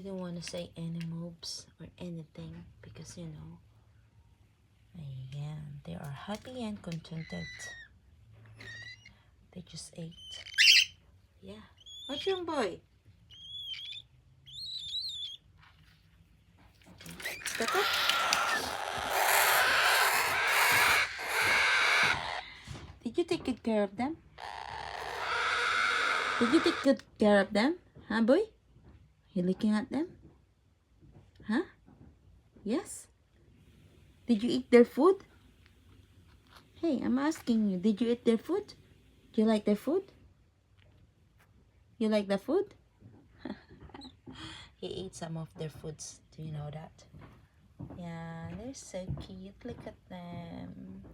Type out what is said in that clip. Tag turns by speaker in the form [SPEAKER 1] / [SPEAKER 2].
[SPEAKER 1] didn't want to say any moves or anything because ayan, they are happy and contented. They just ate. Yeah. What's wrong, boy? Step up. Did you take good care of them? Did you take good care of them? Huh, boy? You looking at them? Huh? Yes? Did you eat their food? Hey, I'm asking you, did you eat their food? Do you like their food? You like the food? He ate some of their foods. Do you know that? Yeah, they're so cute. Look at them.